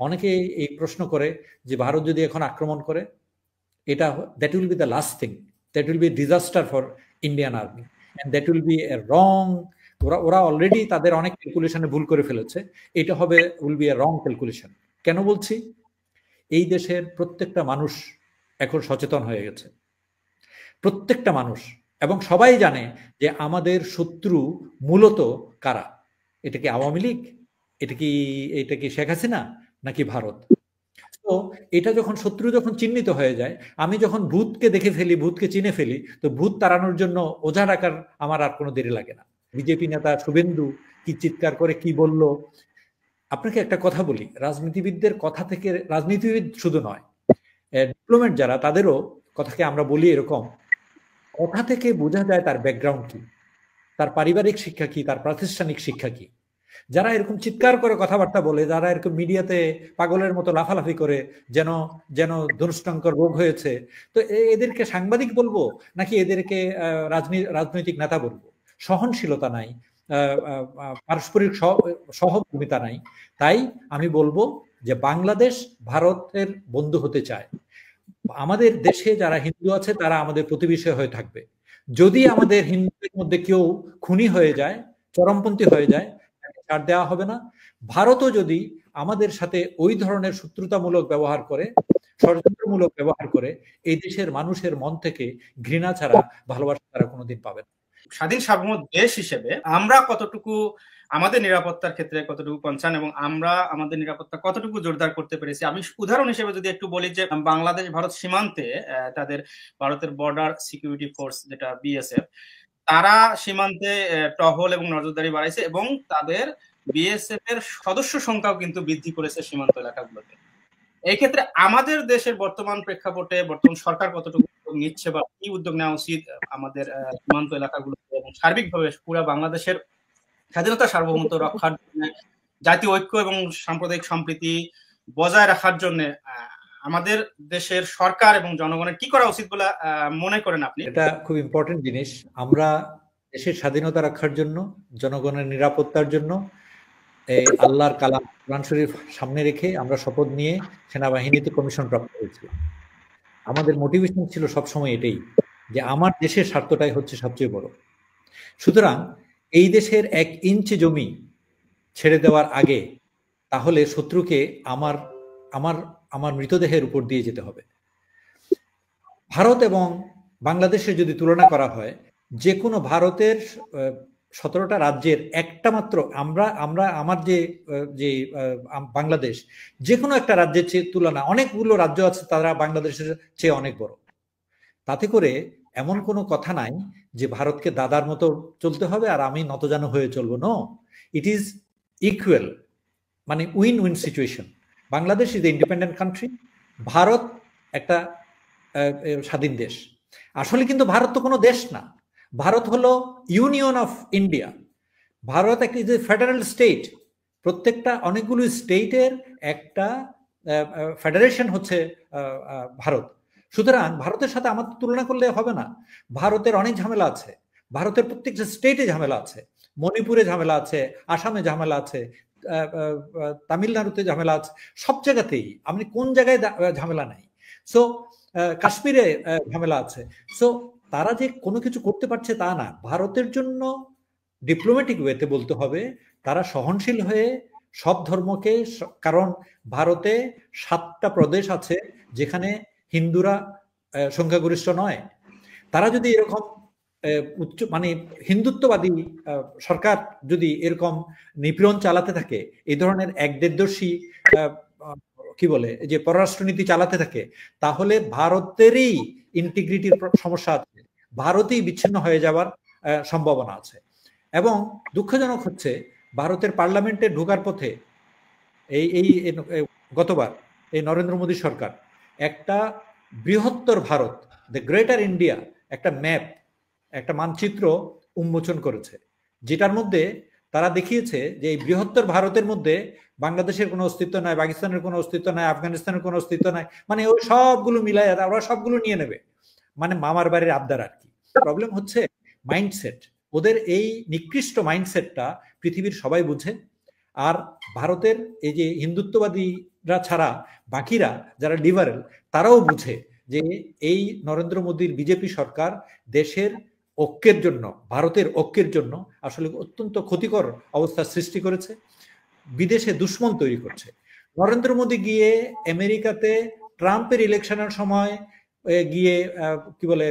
অনেকে এই প্রশ্ন করে যে ভারত যদি এখন আক্রমণ করে, এটা that will be the last thing, that will be disaster for Indian army, and that will be a wrong. ওরা অলরেডি তাদের অনেক ক্যালকুলেশনে ভুল করে ফেলেছে, এটা হবে will be a wrong calculation. কেন বলছি? এই দেশের প্রত্যেকটা মানুষ এখন সচেতন হয়ে গেছে, প্রত্যেকটা মানুষ, এবং সবাই জানে যে আমাদের শত্রু মূলত কারা। এটা কি আওয়ামী লীগ, এটা কি শেখ হাসিনা, নাকি ভারত? তো এটা যখন শত্রু যখন চিহ্নিত হয়ে যায়, আমি যখন ভূতকে দেখে ফেলি, ভূতকে চিনে ফেলি, তো ভূত তাড়ানোর জন্য ওঝা ডাকার আমার আর কোনো দেরি লাগে না। বিজেপি নেতা শুভেন্দু কি চিৎকার করে কি বলল! আপনাকে একটা কথা বলি, রাজনীতিবিদদের কথা থেকে, রাজনীতিবিদ শুধু নয়, ডিপ্লোমেট যারা, তাদেরও কথাকে আমরা বলি এরকম, কথা থেকে বোঝা যায় তার ব্যাকগ্রাউন্ড কি, তার পারিবারিক শিক্ষা কি, তার প্রাতিষ্ঠানিক শিক্ষা কি। যারা এরকম চিৎকার করে কথাবার্তা বলে, যারা এরকম মিডিয়াতে পাগলের মতো লাফালাফি করে, যেন যেন দুষ্টাঙ্কর রোগ হয়েছে, তো এদেরকে সাংবাদিক বলবো নাকি এদেরকে রাজনৈতিক নেতা বলবো? সহনশীলতা নাই, পারস্পরিক সহমর্মিতা নাই। তাই আমি বলবো যে বাংলাদেশ ভারতের বন্ধু হতে চায়। আমাদের দেশে যারা হিন্দু আছে তারা আমাদের প্রতিবেশী হয়ে থাকবে। যদি আমাদের হিন্দুদের মধ্যে কেউ খুনি হয়ে যায়, চরমপন্থী হয়ে যায়, তাকে ছাড় দেওয়া হবে না। ভারতও যদি আমাদের সাথে ওই ধরনের শত্রুতামূলক ব্যবহার করে, ষড়যন্ত্রমূলক ব্যবহার করে, এই দেশের মানুষের মন থেকে ঘৃণা ছাড়া ভালোবাসা তারা কোনোদিন পাবে না। স্বাধীন সার্বভৌম দেশ হিসেবে আমরা কতটুকু আমাদের নিরাপত্তার ক্ষেত্রে কতটুকু কনসার্ন এবং আমরা আমাদের নিরাপত্তা কতটুকু জোরদার করতে পেরেছি, আমি উদাহরণ হিসেবে যদি একটু বলি যে বাংলাদেশ ভারত সীমান্তে তাদের ভারতের বর্ডার সিকিউরিটি ফোর্স যেটা বিএসএফ, তারা সীমান্তে টহল এবং নজরদারি বাড়াইছে এবং তাদের বিএসএফ এর সদস্য সংখ্যাও কিন্তু বৃদ্ধি করেছে সীমান্ত এলাকাগুলোতে। এই ক্ষেত্রে আমাদের দেশের বর্তমান প্রেক্ষাপটে বর্তমান সরকার কতটুকু নিচ্ছে বা কি উদ্যোগ নেওয়া উচিত আমাদের সীমান্ত এলাকাগুলোতে এবং সার্বিকভাবে পুরো বাংলাদেশের স্বাধীনতা সার্বভৌমত্ব রক্ষার জন্য, জাতীয় ঐক্য এবং সাম্প্রদায়িক সম্প্রীতি বজায় রাখার জন্য আমাদের দেশের সরকার এবং জনগণের কি করা উচিত বলে মনে করেন আপনি? এটা খুব ইম্পর্টেন্ট জিনিস। আমরা দেশের স্বাধীনতা রক্ষার জন্য, জনগণের নিরাপত্তার জন্য আল্লাহর কালাম কোরআন শরীফ সামনে রেখে আমরা শপথ নিয়ে সেনাবাহিনীতে কমিশন প্রাপ্ত হয়েছে। আমাদের মোটিভেশন ছিল সবসময় এটাই, যে আমার দেশের স্বার্থটাই হচ্ছে সবচেয়ে বড়। সুতরাং এই দেশের 1 ইঞ্চি জমি ছেড়ে দেওয়ার আগে তাহলে শত্রুকে আমার আমার আমার মৃতদেহের উপর দিয়ে যেতে হবে। ভারত এবং বাংলাদেশের যদি তুলনা করা হয়, যে কোনো ভারতের 17টা রাজ্যের একটা মাত্র আমার যে বাংলাদেশ, যে কোনো একটা রাজ্যের তুলনা, অনেকগুলো রাজ্য আছে তারা বাংলাদেশের চেয়ে অনেক বড়। তাতে করে এমন কোনো কথা নাই যে ভারতকে দাদার মতো চলতে হবে আর আমি নতজানু হয়ে চলবো। নো, ইট ইজ ইকুয়াল, মানে win win situation. Bangladesh is a independent country, Bharat একটা স্বাধীন দেশ। আসলে কিন্তু ভারত তো কোনো দেশ না, ভারত হলো ইউনিয়ন অফ ইন্ডিয়া। ভারত একটি যে ফেডারেল স্টেট, প্রত্যেকটা অনেকগুলো স্টেটের একটা ফেডারেশন হচ্ছে ভারত। সুতরাং ভারতের সাথে আমার তুলনা করলে হবে না। ভারতের অনেক ঝামেলা আছে, ভারতের প্রত্যেকটা স্টেটে ঝামেলা আছে, মণিপুরে ঝামেলা আছে, আসামে ঝামেলা আছে, তামিলনাড়ুতে ঝামেলা আছে, সব জায়গাতেই। আমি কোন জায়গায় ঝামেলা নাই? সো কাশ্মীরে ঝামেলা আছে। সো তারা যে কোনো কিছু করতে পারছে তা না। ভারতের জন্য ডিপ্লোম্যাটিক ওয়েতে বলতে হবে তারা সহনশীল হয়ে সব ধর্মকে, কারণ ভারতে 7টা প্রদেশ আছে যেখানে হিন্দুরা সংখ্যাগরিষ্ঠ নয়। তারা যদি এরকম উচ্চ মানে হিন্দুত্ববাদী সরকার যদি এরকম নিপীড়ন চালাতে থাকে, এই ধরনের একদেশদর্শী কি বলে যে পররাষ্ট্রনীতি চালাতে থাকে, তাহলে ভারতেরই ইন্টিগ্রিটির সমস্যা আছে, ভারতই বিচ্ছিন্ন হয়ে যাওয়ার সম্ভাবনা আছে। এবং দুঃখজনক হচ্ছে ভারতের পার্লামেন্টে ঢোকার পথে এই গতবার এই নরেন্দ্র মোদী সরকার একটা বৃহত্তর ভারত, দ্য গ্রেটার ইন্ডিয়া, একটা ম্যাপ, একটা মানচিত্র উন্মোচন করেছে, যেটার মধ্যে তারা দেখিয়েছে যে এই বৃহত্তর ভারতের মধ্যে বাংলাদেশের কোনো অস্তিত্ব নাই, পাকিস্তানের কোনো অস্তিত্ব নাই, আফগানিস্তানের কোনো অস্তিত্ব নাই, মানে ওই সবগুলো মিলাই ওরা সবগুলো নিয়ে নেবে, মানে মামার বাড়ির আবদার আর কি। প্রবলেম হচ্ছে মাইন্ডসেট, ওদের এই নিকৃষ্ট মাইন্ডসেটটা পৃথিবীর সবাই বুঝে। আর ভারতের এই যে হিন্দুত্ববাদী ছাড়া বাকিরা যারা লিবারেল তারাও বুঝে যে এই নরেন্দ্র মোদীর বিজেপি সরকার দেশের ঐক্যের জন্য, ভারতের ঐক্যের জন্য আসলে অত্যন্ত ক্ষতিকর অবস্থা সৃষ্টি করেছে, বিদেশে দুশ্মন তৈরি করছে। নরেন্দ্র মোদী গিয়ে আমেরিকাতে ট্রাম্পের ইলেকশনের সময় গিয়ে কি বলে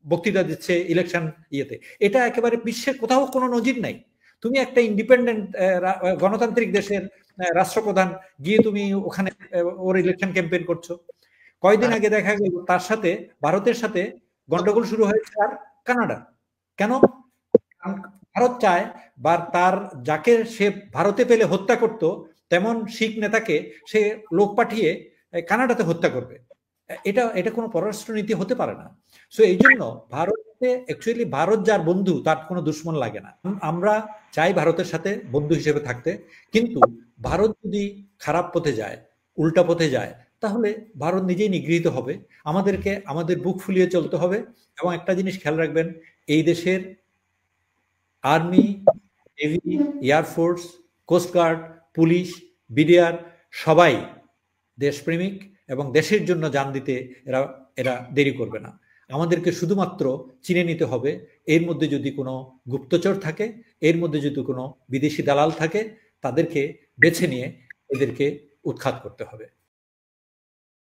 বক্তৃতা দিচ্ছে ইলেকশন ইয়েতে, এটা একেবারে বিশ্বের কোথাও কোনো নজির নাই। তুমি একটা ইন্ডিপেন্ডেন্ট গণতান্ত্রিক দেশের রাষ্ট্রপ্রধান গিয়ে তুমি ওখানে ওর ইলেকশন ক্যাম্পেইন করছো। কয়দিন আগে দেখা গেল তার সাথে ভারতের সাথে গন্ডগোল শুরু হয়েছে আর কানাডা। কেন? ভারত চায় বা তার যাকে সে ভারতে পেলে হত্যা করত তেমন শিখ নেতাকে সে লোক পাঠিয়ে কানাডাতে হত্যা করবে। এটা কোনো পররাষ্ট্রনীতি হতে পারে না। সো এই জন্য ভারতে অ্যাকচুয়ালি ভারত যার বন্ধু তার কোনো দুশ্মন লাগে না। আমরা চাই ভারতের সাথে বন্ধু হিসেবে থাকতে, কিন্তু ভারত যদি খারাপ পথে যায়, উল্টা পথে যায়, তাহলে ভারত নিজেই নিগৃহীত হবে। আমাদেরকে আমাদের বুক ফুলিয়ে চলতে হবে। এবং একটা জিনিস খেয়াল রাখবেন, এই দেশের army, navy, air force, coast guard, police, BDR সবাই দেশপ্রেমিক এবং দেশের জন্য জান দিতে এরা দেরি করবে না। আমাদেরকে শুধুমাত্র চিনে নিতে হবে এর মধ্যে যদি কোনো গুপ্তচর থাকে, এর মধ্যে যদি কোনো বিদেশি দালাল থাকে, তাদেরকে বেছে নিয়ে এদেরকে উৎখাত করতে হবে।